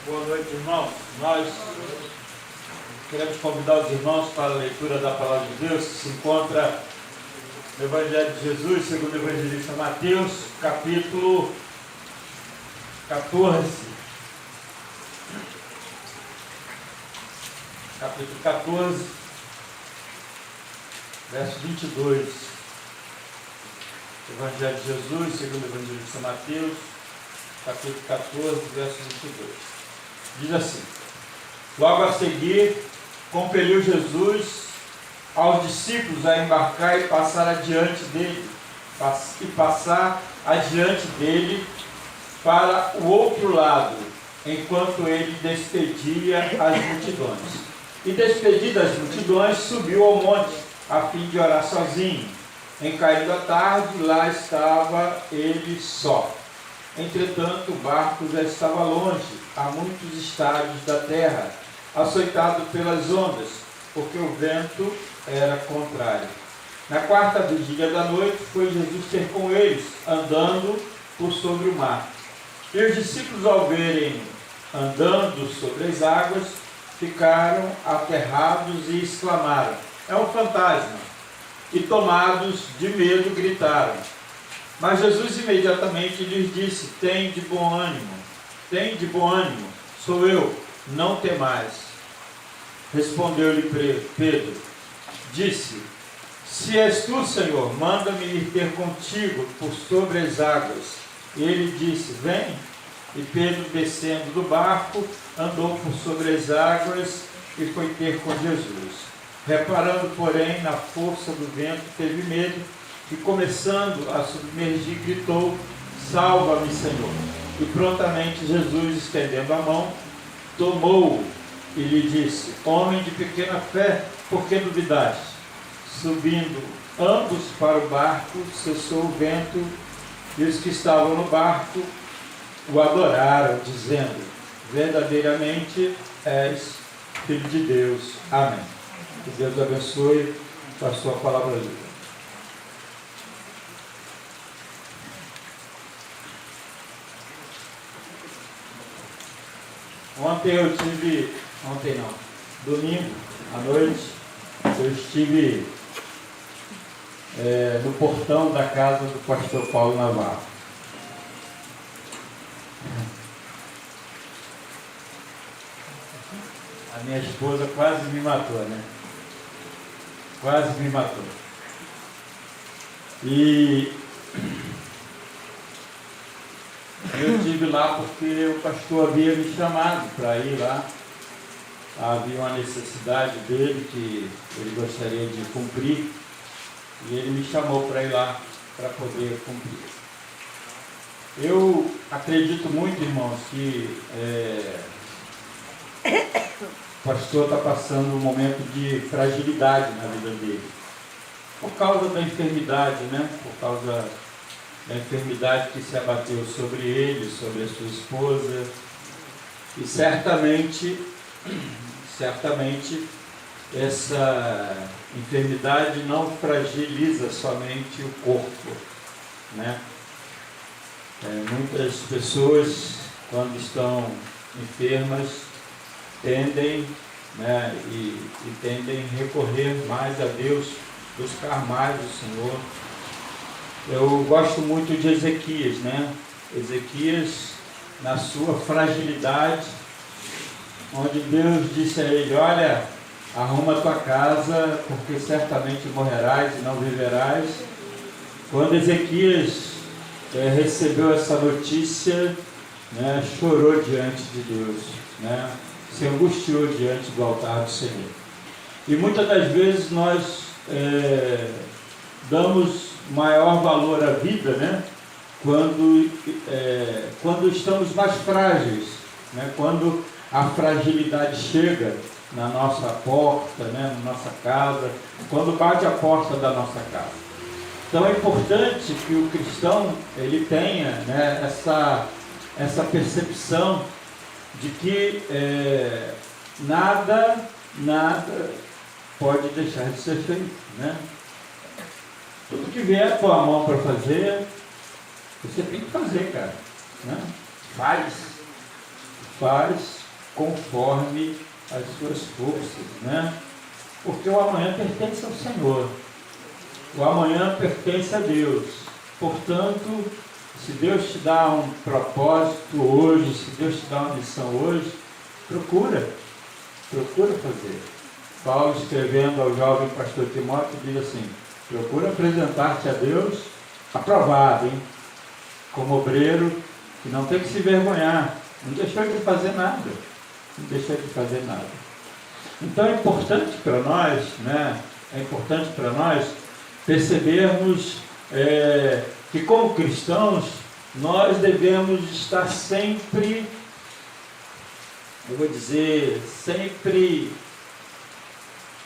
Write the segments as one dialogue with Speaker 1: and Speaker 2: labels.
Speaker 1: Boa noite, irmãos. Nós queremos convidar os irmãos para a leitura da Palavra de Deus, que se encontra no Evangelho de Jesus, segundo o evangelista Mateus, capítulo 14. Capítulo 14, verso 22. Evangelho de Jesus, segundo o evangelista Mateus, capítulo 14, verso 22. Diz assim: logo a seguir, compeliu Jesus aos discípulos a embarcar e passar adiante dele, para o outro lado, enquanto ele despedia as multidões. E despedidas as multidões, subiu ao monte, a fim de orar sozinho. Em caindo a tarde, lá estava ele só. Entretanto, o barco já estava longe, a muitos estádios da terra, açoitado pelas ondas, porque o vento era contrário. Na quarta vigília da noite, foi Jesus ter com eles, andando por sobre o mar. E os discípulos, ao verem andando sobre as águas, ficaram aterrados e exclamaram: é um fantasma! E tomados de medo, gritaram. Mas Jesus imediatamente lhes disse: tende bom ânimo, sou eu, não temais. Respondeu-lhe Pedro, disse: se és tu, Senhor, manda-me ir ter contigo por sobre as águas. E ele disse: vem. E Pedro, descendo do barco, andou por sobre as águas e foi ter com Jesus. Reparando, porém, na força do vento, teve medo, e começando a submergir, gritou: salva-me, Senhor. E prontamente Jesus, estendendo a mão, tomou-o e lhe disse: homem de pequena fé, por que duvidaste? Subindo ambos para o barco, cessou o vento, e os que estavam no barco o adoraram, dizendo: verdadeiramente és Filho de Deus. Amém. Que Deus abençoe com a sua palavra livre. Domingo à noite, eu estive no portão da casa do pastor Paulo Navarro. A minha esposa quase me matou, né? Quase me matou. E eu estive lá porque o pastor havia me chamado para ir lá. Havia uma necessidade dele que ele gostaria de cumprir. E ele me chamou para ir lá para poder cumprir. Eu acredito muito, irmãos, que o pastor está passando um momento de fragilidade na vida dele. Por causa da enfermidade, né? Por causa da enfermidade que se abateu sobre ele, sobre a sua esposa. E certamente essa enfermidade não fragiliza somente o corpo, né? Muitas pessoas, quando estão enfermas, tendem a recorrer mais a Deus, buscar mais o Senhor. Eu gosto muito de Ezequias, né? Ezequias, na sua fragilidade, onde Deus disse a ele: olha, arruma a tua casa, porque certamente morrerás e não viverás. Quando Ezequias recebeu essa notícia, né, chorou diante de Deus, né? Se angustiou diante do altar do Senhor. E muitas das vezes nós damos maior valor à vida, né? Quando estamos mais frágeis, né? Quando a fragilidade chega na nossa porta, né? Na nossa casa, quando bate a porta da nossa casa. Então é importante que o cristão ele tenha, né, essa percepção de que nada pode deixar de ser feito, né? Tudo que vier com a mão para fazer, você tem que fazer, cara, né? Faz, faz conforme as suas forças, né? Porque o amanhã pertence ao Senhor. O amanhã pertence a Deus. Portanto, se Deus te dá um propósito hoje, se Deus te dá uma missão hoje, procura fazer. Paulo, escrevendo ao jovem pastor Timóteo, diz assim: procura apresentar-te a Deus aprovado, hein? Como obreiro que não tem que se vergonhar, não deixou de fazer nada, Então é importante para nós, né? É importante para nós percebermos que como cristãos nós devemos estar sempre, sempre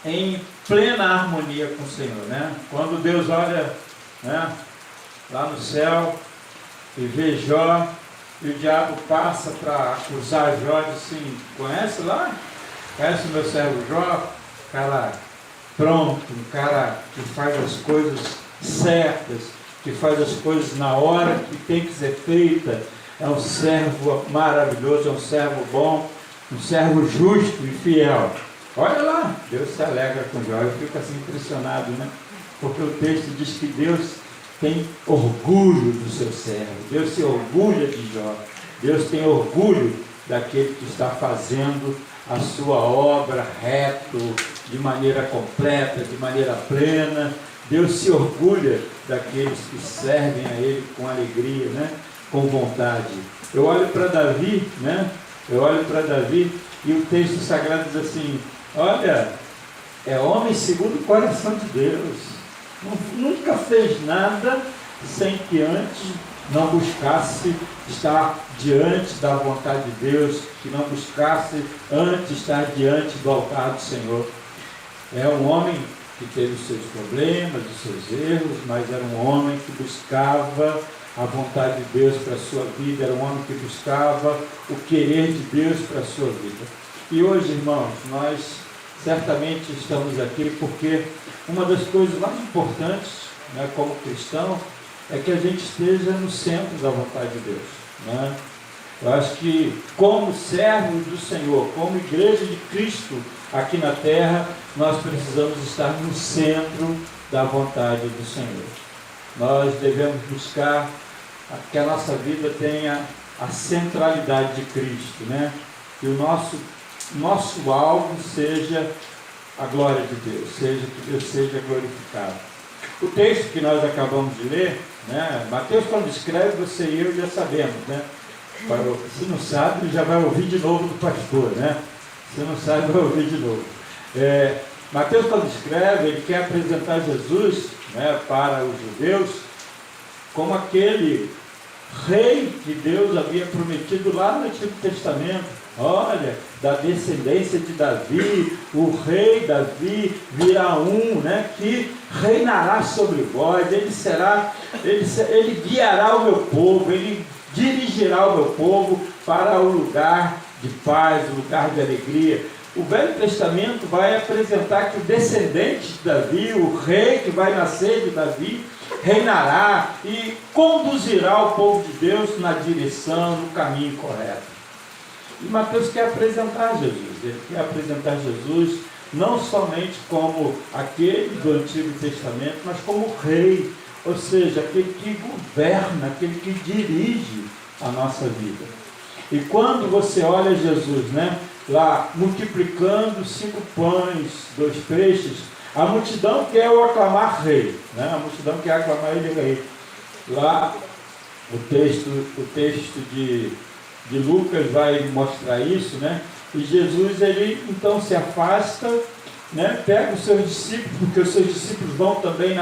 Speaker 1: em plena harmonia com o Senhor, né? Quando Deus olha, né, lá no céu e vê Jó, e o diabo passa para acusar Jó, diz assim: conhece lá? Conhece o meu servo Jó? Cara pronto, um cara que faz as coisas certas, que faz as coisas na hora que tem que ser feita. É um servo maravilhoso, é um servo bom, um servo justo e fiel. Olha lá, Deus se alegra com Jó. Eu fico assim impressionado, né? Porque o texto diz que Deus tem orgulho do seu servo. Deus se orgulha de Jó. Deus tem orgulho daquele que está fazendo a sua obra reto, de maneira completa, de maneira plena. Deus se orgulha daqueles que servem a Ele com alegria, né? Com vontade. Eu olho para Davi, né? E o texto sagrado diz assim: olha, é homem segundo o coração de Deus. Nunca fez nada sem que antes não buscasse estar diante da vontade de Deus, que não buscasse antes estar diante do altar do Senhor. É um homem que teve os seus problemas, os seus erros, mas era um homem que buscava a vontade de Deus para a sua vida, era um homem que buscava o querer de Deus para a sua vida. E hoje, irmãos, nós certamente estamos aqui porque uma das coisas mais importantes, né, como cristão, é que a gente esteja no centro da vontade de Deus, né? Eu acho que como servos do Senhor, como igreja de Cristo aqui na terra, nós precisamos estar no centro da vontade do Senhor. Nós devemos buscar que a nossa vida tenha a centralidade de Cristo, né? Que o nosso alvo seja a glória de Deus, que Deus seja glorificado. O texto que nós acabamos de ler, né? Mateus, quando escreve, você e eu já sabemos, né? Se não sabe, já vai ouvir de novo do pastor, né? Se não sabe, vai ouvir de novo. Mateus, quando escreve, ele quer apresentar Jesus, né, para os judeus como aquele rei que Deus havia prometido lá no Antigo Testamento. Olha, da descendência de Davi, o rei Davi virá um, né, que reinará sobre vós. Ele guiará o meu povo, ele dirigirá o meu povo para o lugar de paz, o lugar de alegria. O Velho Testamento vai apresentar que o descendente de Davi, o rei que vai nascer de Davi, reinará e conduzirá o povo de Deus na direção, no caminho correto. E Mateus quer apresentar Jesus. Ele quer apresentar Jesus não somente como aquele do Antigo Testamento, mas como rei, ou seja, aquele que governa, aquele que dirige a nossa vida. E quando você olha Jesus, né, lá multiplicando 5 pães, 2 peixes, a multidão quer o aclamar rei, né? A multidão quer aclamar ele rei. Lá o texto de Lucas vai mostrar isso, né? E Jesus, ele então se afasta, né? Pega os seus discípulos, porque os seus discípulos vão também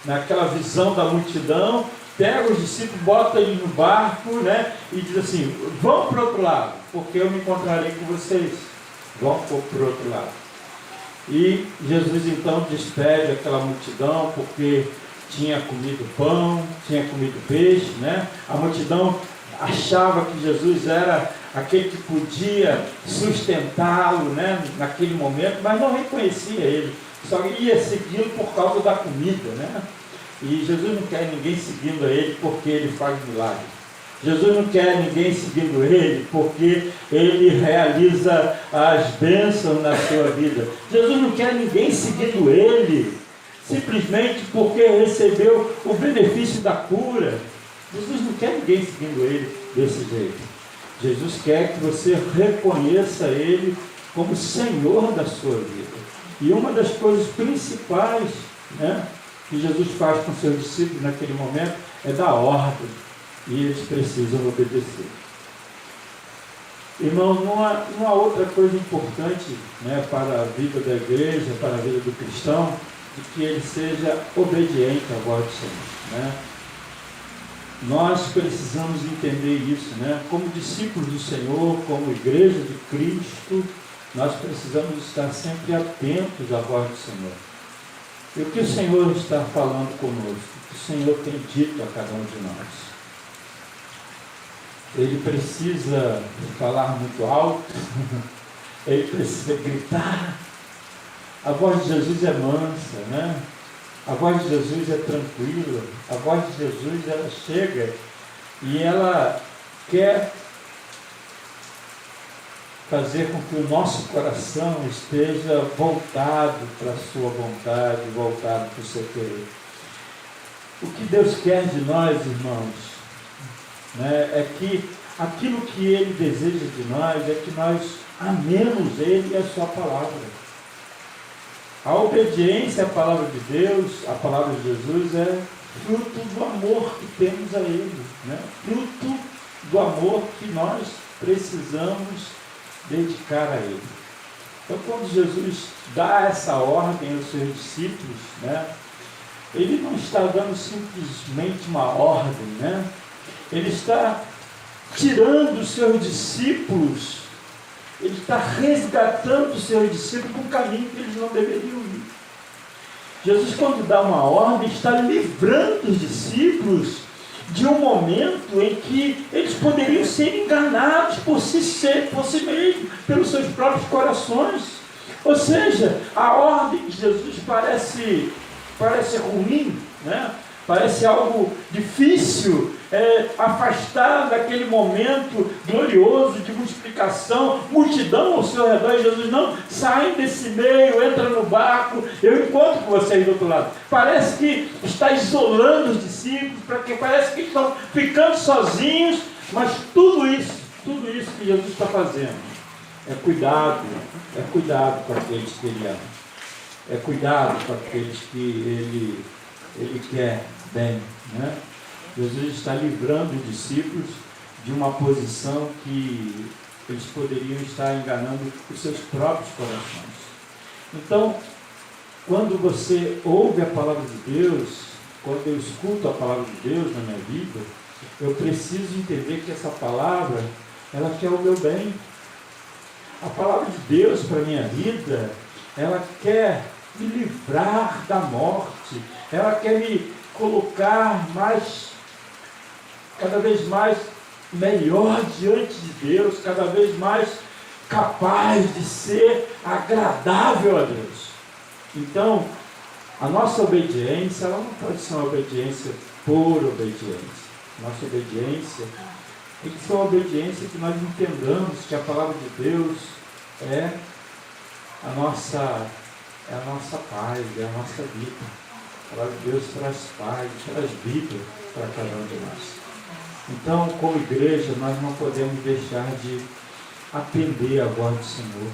Speaker 1: naquela visão da multidão, pega os discípulos, bota eles no barco, né? E diz assim: vão para o outro lado, porque eu me encontrarei com vocês. Vão para o outro lado. E Jesus então despede aquela multidão, porque tinha comido pão, tinha comido peixe, né? A multidão achava que Jesus era aquele que podia sustentá-lo, né, naquele momento, mas não reconhecia ele, só ia segui-lo por causa da comida, né? E Jesus não quer ninguém seguindo a ele porque ele faz milagres. Jesus não quer ninguém seguindo Ele porque Ele realiza as bênçãos na sua vida. Jesus não quer ninguém seguindo Ele simplesmente porque recebeu o benefício da cura. Jesus não quer ninguém seguindo Ele desse jeito. Jesus quer que você reconheça Ele como Senhor da sua vida. E uma das coisas principais, né, que Jesus faz com seus discípulos naquele momento é dar ordem. E eles precisam obedecer. Irmãos, não há outra coisa importante, né, para a vida da igreja, para a vida do cristão, de que ele seja obediente à voz do Senhor, né? Nós precisamos entender isso, né? Como discípulos do Senhor, como igreja de Cristo, nós precisamos estar sempre atentos à voz do Senhor. E o que o Senhor está falando conosco? O que o Senhor tem dito a cada um de nós? Ele precisa falar muito alto, ele precisa gritar. A voz de Jesus é mansa, né? A voz de Jesus é tranquila. A voz de Jesus, ela chega e ela quer fazer com que o nosso coração esteja voltado para a sua vontade, voltado para o seu querer. O que Deus quer de nós, irmãos, né, é que aquilo que Ele deseja de nós é que nós amemos Ele e a sua palavra. A obediência à palavra de Deus, à palavra de Jesus, é fruto do amor que temos a Ele, né? Fruto do amor que nós precisamos dedicar a Ele. Então, quando Jesus dá essa ordem aos seus discípulos, né, Ele não está dando simplesmente uma ordem, né? Ele está tirando os seus discípulos, Ele está resgatando os seus discípulos para um caminho que eles não deveriam ir. Jesus, quando dá uma ordem, está livrando os discípulos de um momento em que eles poderiam ser enganados por si mesmos, pelos seus próprios corações. Ou seja, a ordem de Jesus parece ruim, né? Parece algo difícil, afastado daquele momento glorioso de multiplicação, multidão ao seu redor. E Jesus, não, saem desse meio, entra no barco, eu encontro com vocês do outro lado. Parece que está isolando os discípulos, parece que estão ficando sozinhos, mas tudo isso que Jesus está fazendo é cuidado com aqueles que Ele ama, é cuidado com aqueles que Ele quer bem, né? Jesus está livrando os discípulos de uma posição que eles poderiam estar enganando os seus próprios corações. Então, quando você ouve a palavra de Deus, quando eu escuto a palavra de Deus na minha vida, eu preciso entender que essa palavra, ela quer o meu bem. A palavra de Deus para a minha vida, ela quer me livrar da morte, ela quer me colocar cada vez mais melhor diante de Deus, cada vez mais capaz de ser agradável a Deus. Então, a nossa obediência, ela não pode ser uma obediência por obediência. Nossa obediência tem que ser uma obediência que nós entendamos que a palavra de Deus é a nossa paz, é a nossa vida. A palavra de Deus traz paz, traz vida para cada um de nós. Então, como igreja, nós não podemos deixar de atender a voz do Senhor.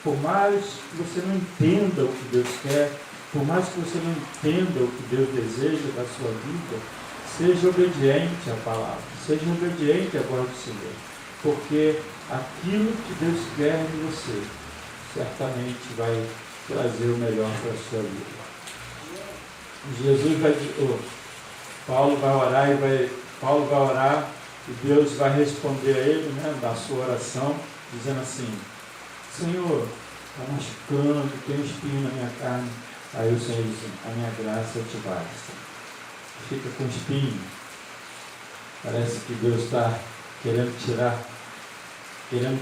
Speaker 1: Por mais que você não entenda o que Deus quer, por mais que você não entenda o que Deus deseja da sua vida, seja obediente à palavra, seja obediente à voz do Senhor. Porque aquilo que Deus quer de você, certamente vai trazer o melhor para a sua vida. Paulo vai orar e Deus vai responder a ele, né, da sua oração, dizendo assim: Senhor, está machucando, tem um espinho na minha carne. Aí o Senhor diz: a minha graça te basta. Fica com espinho. Parece que Deus está querendo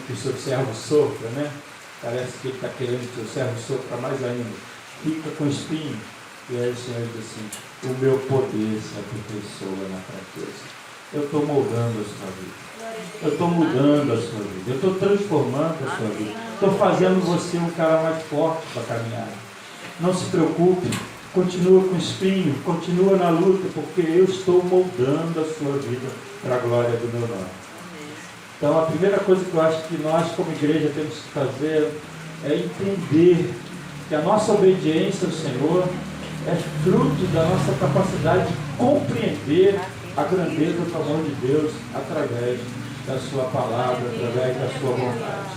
Speaker 1: que o seu servo sofra, né? Parece que Ele está querendo que o servo sofra mais ainda. Fica com espinho. E aí o Senhor diz assim: o meu poder se aperfeiçoa na fraqueza. eu estou moldando a sua vida. Eu estou mudando a sua vida. Eu estou transformando a sua vida. Estou fazendo você um cara mais forte para caminhar. Não se preocupe. Continua com espinho. Continua na luta. Porque eu estou moldando a sua vida para a glória do meu nome. Então a primeira coisa que eu acho que nós como igreja temos que fazer é entender que a nossa obediência ao Senhor é fruto da nossa capacidade de compreender a grandeza do amor de Deus através da sua palavra, através da sua vontade.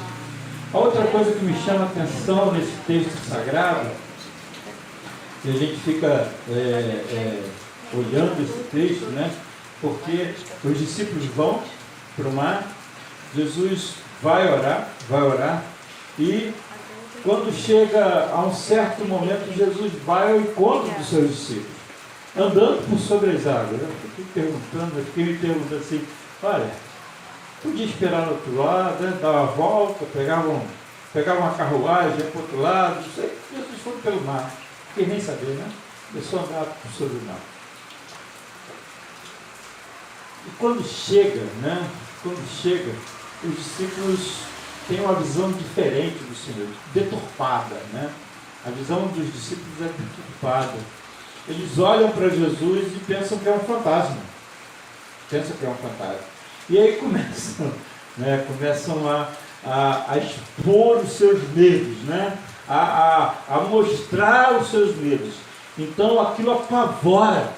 Speaker 1: A outra coisa que me chama a atenção nesse texto sagrado, e a gente fica olhando esse texto, né? Porque os discípulos vão para o mar, Jesus vai orar, e quando chega a um certo momento, Jesus vai ao encontro dos seus discípulos, andando por sobre as águas. Eu fiquei me perguntando assim, olha, podia esperar no outro lado, né? Dar uma volta, pegava uma carruagem, ia para o outro lado, não sei, Jesus foi pelo mar, quem nem saber, né? Eu só andava por sobre o mar. E quando chega, os discípulos têm uma visão diferente do Senhor, deturpada, né? A visão dos discípulos é deturpada. Eles olham para Jesus e pensam que é um fantasma. E aí começam a expor os seus medos, né? A mostrar os seus medos. Então aquilo apavora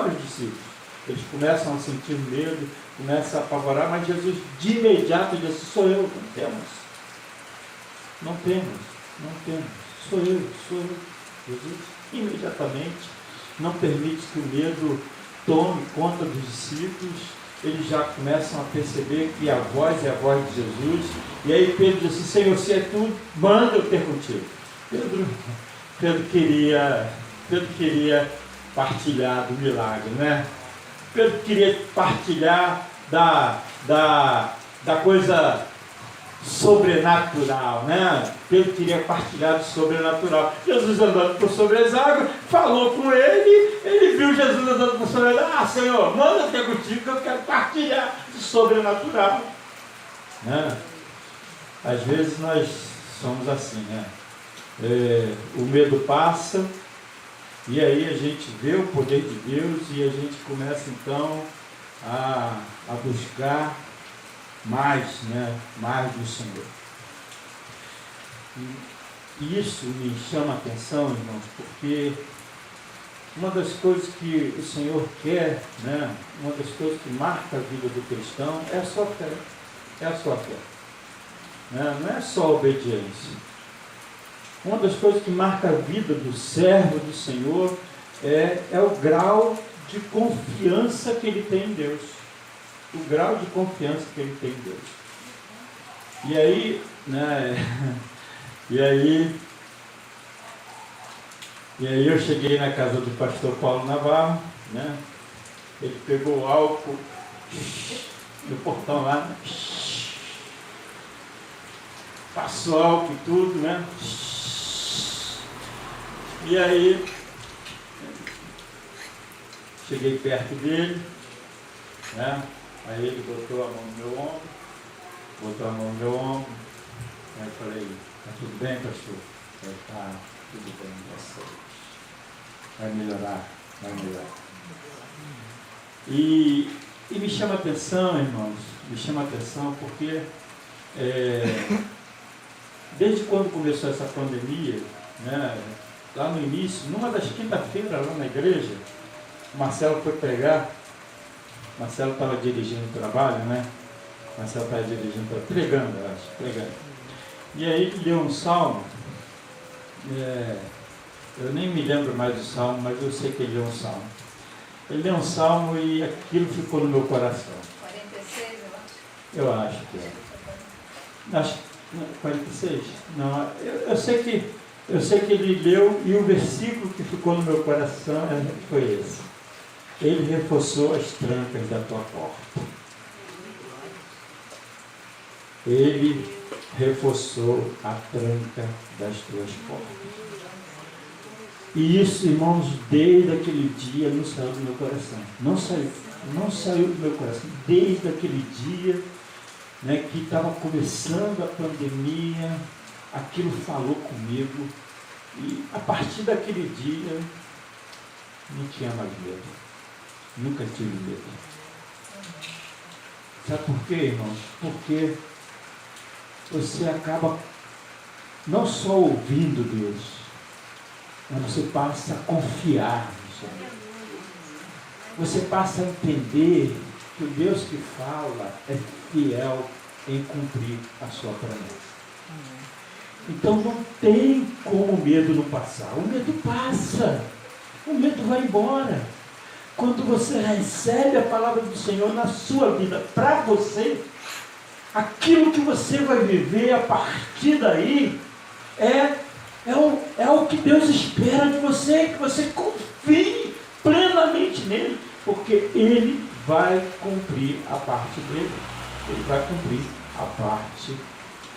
Speaker 1: os discípulos. Eles começam a sentir medo, começam a apavorar, mas Jesus de imediato diz: sou eu, não temos, sou eu. Jesus imediatamente não permite que o medo tome conta dos discípulos. Eles já começam a perceber que a voz é a voz de Jesus. E aí Pedro diz assim: Senhor, se é tu, manda eu ter contigo. Pedro queria partilhar do milagre, né? Pedro queria partilhar da coisa sobrenatural, né? Pedro queria partilhar do sobrenatural. Jesus andando por sobre as águas, falou com ele viu Jesus andando por sobre as águas. Ah, Senhor, manda eu ter contigo que eu quero partilhar do sobrenatural, né? Às vezes nós somos assim, né? O medo passa, e aí a gente vê o poder de Deus e a gente começa então a buscar mais, né? Mais do Senhor. E isso me chama a atenção, irmãos, porque uma das coisas que o Senhor quer, né? Uma das coisas que marca a vida do cristão é a sua fé. É a sua fé. Né? Não é só a obediência. Uma das coisas que marca a vida do servo do Senhor é o grau de confiança que ele tem em Deus. O grau de confiança que ele tem em Deus. E aí, né? E aí eu cheguei na casa do pastor Paulo Navarro, né? Ele pegou o álcool no portão lá, né? Passou álcool e tudo, né? E aí cheguei perto dele, né? Aí ele botou a mão no meu ombro, aí eu falei: tá tudo bem, pastor? Ele: tá tudo bem, graças a Deus. Vai melhorar. E me chama a atenção, irmãos, porque desde quando começou essa pandemia, né, lá no início, numa das quinta-feiras lá na igreja, o Marcelo foi pregar. Marcelo estava dirigindo o trabalho, né? Pregando. E aí ele leu um salmo, eu nem me lembro mais do salmo, mas eu sei que ele leu um salmo. Ele leu um salmo e aquilo ficou no meu coração.
Speaker 2: 46,
Speaker 1: eu acho que é. Acho, 46? Não, eu sei que ele leu e o versículo que ficou no meu coração foi esse. Ele reforçou as trancas da tua porta. Ele reforçou a tranca das tuas portas. E isso, irmãos, desde aquele dia não saiu do meu coração. Não saiu do meu coração. Desde aquele dia, né, que estava começando a pandemia, aquilo falou comigo. E a partir daquele dia, não tinha mais medo. Nunca tive medo. Sabe por quê, irmãos? Porque você acaba não só ouvindo Deus, mas você passa a confiar no Senhor. Você passa a entender que o Deus que fala é fiel em cumprir a sua promessa. Então não tem como o medo não passar. O medo passa. O medo vai embora. Quando você recebe a palavra do Senhor na sua vida, para você, aquilo que você vai viver a partir daí é o que Deus espera de você, que você confie plenamente nele, porque ele vai cumprir a parte dele. Ele vai cumprir a parte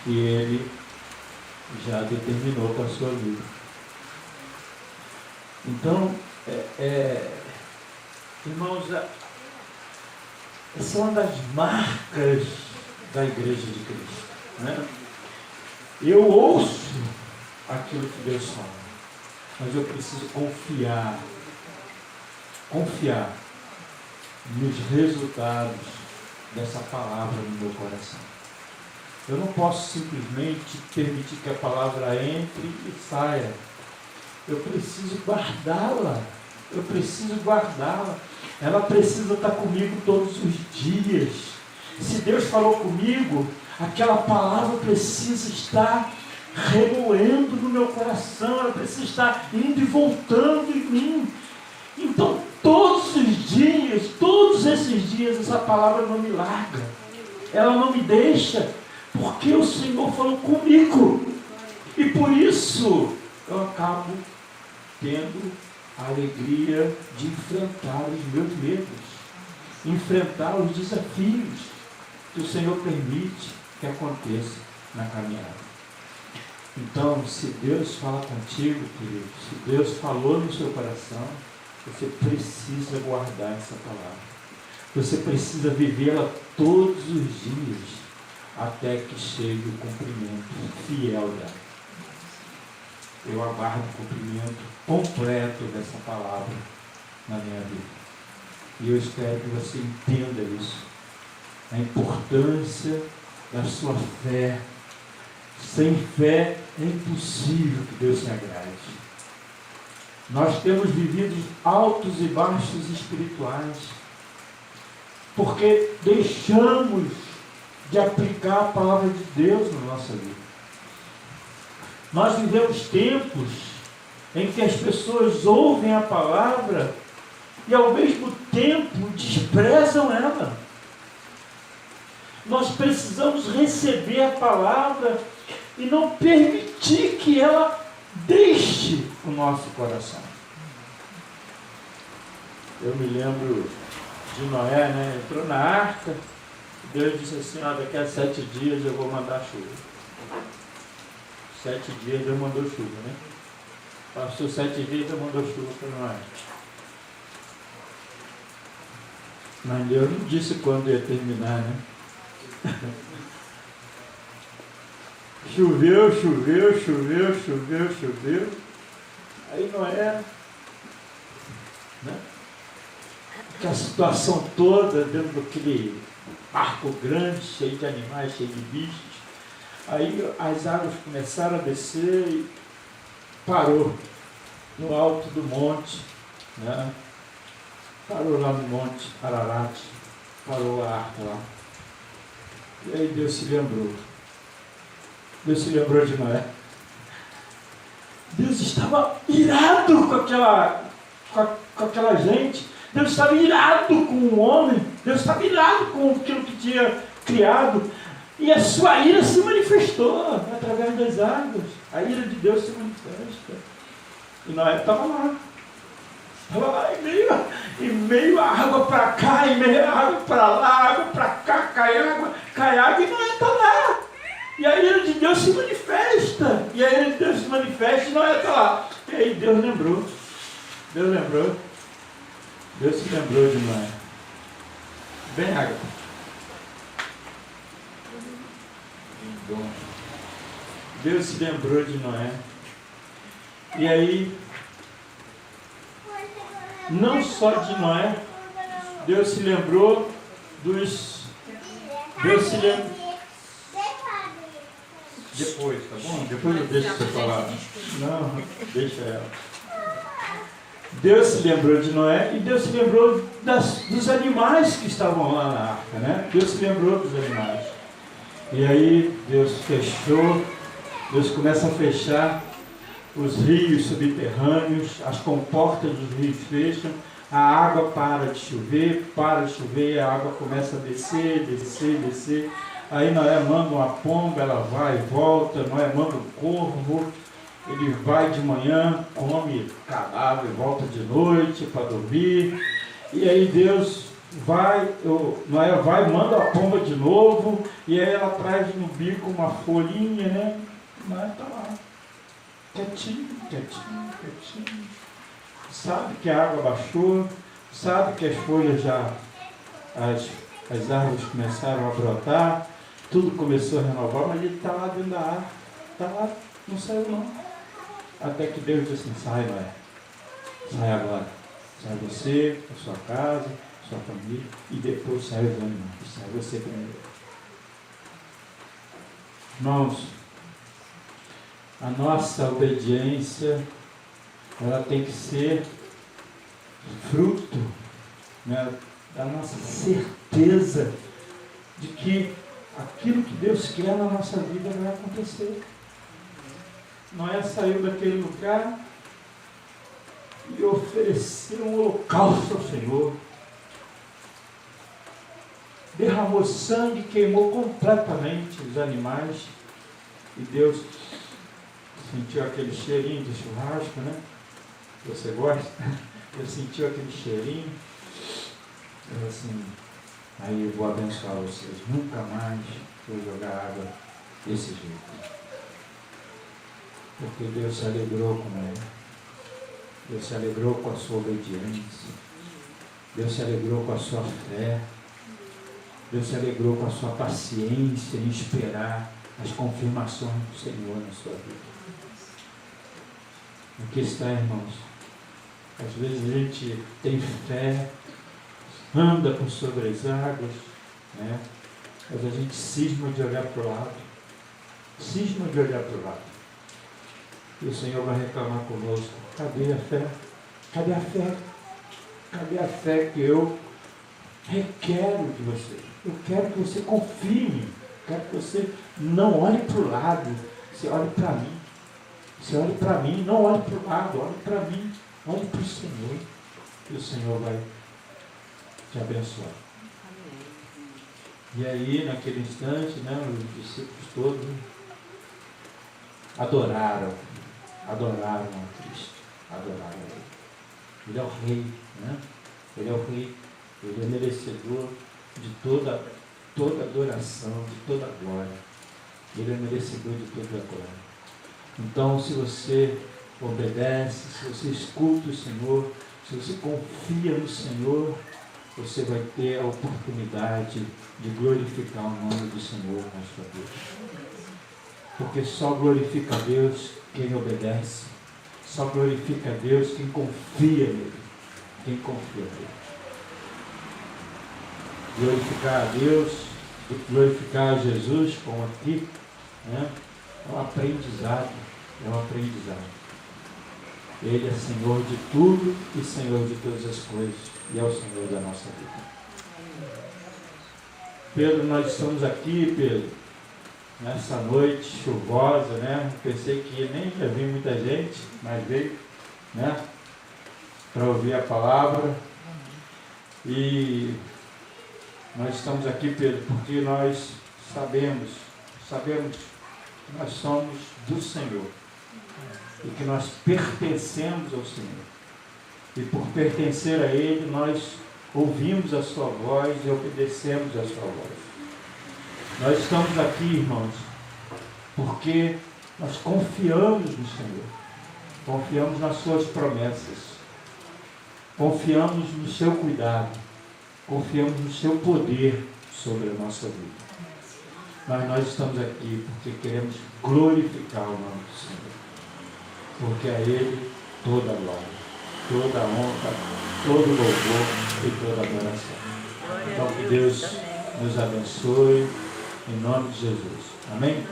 Speaker 1: que ele já determinou para a sua vida. Então, irmãos, essa é uma das marcas da Igreja de Cristo, né? Eu ouço aquilo que Deus fala, mas eu preciso confiar nos resultados dessa palavra no meu coração. Eu não posso simplesmente permitir que a palavra entre e saia. Eu preciso guardá-la. Ela precisa estar comigo todos os dias. Se Deus falou comigo, aquela palavra precisa estar remoendo no meu coração, ela precisa estar indo e voltando em mim. Então, todos esses dias, essa palavra não me larga. Ela não me deixa, porque o Senhor falou comigo. E por isso, eu acabo tendo a alegria de enfrentar os meus medos, enfrentar os desafios que o Senhor permite que aconteça na caminhada. Então, se Deus fala contigo, querido, se Deus falou no seu coração, você precisa guardar essa palavra. Você precisa vivê-la todos os dias, até que chegue o cumprimento fiel dela. Eu aguardo o cumprimento completo dessa palavra na minha vida. E eu espero que você entenda isso. A importância da sua fé. Sem fé é impossível que Deus se agrade. Nós temos vivido altos e baixos espirituais, porque deixamos de aplicar a palavra de Deus na nossa vida. Nós vivemos tempos em que as pessoas ouvem a palavra e ao mesmo tempo desprezam ela. Nós precisamos receber a palavra e não permitir que ela deixe o nosso coração. Eu me lembro de Noé, né? Entrou na arca, Deus disse assim, daqui a 7 dias eu vou mandar chuva. 7 dias Deus mandou chuva, né? Passou 7 dias, Deus mandou chuva para Noé. Mas Deus não disse quando ia terminar, né? Choveu. Aí Noé, né? Aquela situação toda dentro daquele barco grande, cheio de animais, cheio de bichos. Aí as águas começaram a descer e parou no alto do monte, né? Parou lá no monte Ararat, parou a arca lá. E aí Deus se lembrou de Noé. Deus estava irado com aquela gente. Deus estava irado com o homem. Deus estava irado com aquilo que tinha criado. E a sua ira se manifestou através das águas. A ira de Deus se manifesta. E Noé estava lá. Em meio a água para cá, em meio a água para lá, água para cá, cai água, e Noé está lá. E a ira de Deus se manifesta. E Noé está lá. aí Deus lembrou. Deus se lembrou de Noé. Vem, água. Deus se lembrou de Noé. E aí, não só de Noé, Deus se lembrou dos... Deus se lembrou... Depois, tá bom? Depois eu deixo você falar. Não, deixa ela. Deus se lembrou de Noé e Deus se lembrou dos animais que estavam lá na arca, né? Deus se lembrou dos animais. E aí Deus começa a fechar os rios subterrâneos, as comportas dos rios fecham, a água para de chover, e a água começa a descer. Aí Noé manda uma pomba, ela vai e volta, Noé manda um corvo, ele vai de manhã, come cadáver, volta de noite para dormir. E aí Noé vai, manda a pomba de novo, e aí ela traz no bico uma folhinha, né? Noé está lá, quietinho. Sabe que a água baixou, sabe que as folhas as árvores começaram a brotar, tudo começou a renovar, mas ele está lá dentro da árvore, está lá, não saiu não. Até que Deus disse assim: sai, Noé, sai agora, sai você, a sua casa, a sua família, e depois sai os animais, sai você primeiro. Irmãos, a nossa obediência, ela tem que ser fruto, né, da nossa certeza de que aquilo que Deus quer na nossa vida vai acontecer. Noé saiu daquele lugar e ofereceu um holocausto ao Senhor. Derramou sangue, queimou completamente os animais. E Deus sentiu aquele cheirinho de churrasco, né? Você gosta? Ele sentiu aquele cheirinho. Ele assim: aí eu vou abençoar vocês. Nunca mais vou jogar água desse jeito. Porque Deus se alegrou com ela. Deus se alegrou com a sua obediência. Deus se alegrou com a sua fé. Deus se alegrou com a sua paciência em esperar as confirmações do Senhor na sua vida. Aqui está, irmãos. Às vezes a gente tem fé, anda por sobre as águas, né? Mas a gente cisma de olhar para o lado. E o Senhor vai reclamar conosco: cadê a fé? Cadê a fé? Cadê a fé que eu requero de você? Eu quero que você confie em mim. Eu quero que você não olhe para o lado, você olhe para mim. Você olhe para mim, não olhe para o lado, olhe para mim, olhe para o Senhor. E o Senhor vai te abençoar. E aí, naquele instante, né, os discípulos todos adoraram a Cristo, adoraram a Ele. Ele é o Rei, né? Ele é o Rei, Ele é merecedor de toda adoração, de toda glória. Ele é merecedor de toda glória. Então, se você obedece, se você escuta o Senhor, se você confia no Senhor, você vai ter a oportunidade de glorificar o nome do Senhor na sua vida. Porque só glorifica a Deus quem obedece, só glorifica a Deus quem confia nele. Glorificar a Deus, glorificar a Jesus, como aqui, né? É um aprendizado. Ele é Senhor de tudo e Senhor de todas as coisas, e é o Senhor da nossa vida. Pedro, nós estamos aqui, Pedro, nessa noite chuvosa, né? Pensei que nem ia vir muita gente, mas veio, né? Para ouvir a palavra. E nós estamos aqui, Pedro, porque nós sabemos que nós somos do Senhor e que nós pertencemos ao Senhor. E por pertencer a Ele, nós ouvimos a sua voz e obedecemos a sua voz. Nós estamos aqui, irmãos, porque nós confiamos no Senhor. confiamos nas suas promessas, confiamos no seu cuidado, confiamos no seu poder sobre a nossa vida. Mas nós estamos aqui porque queremos glorificar o nome do Senhor, porque a Ele toda a glória, toda a honra, todo o louvor e toda a adoração. Então que Deus nos abençoe, em nome de Jesus. Amém?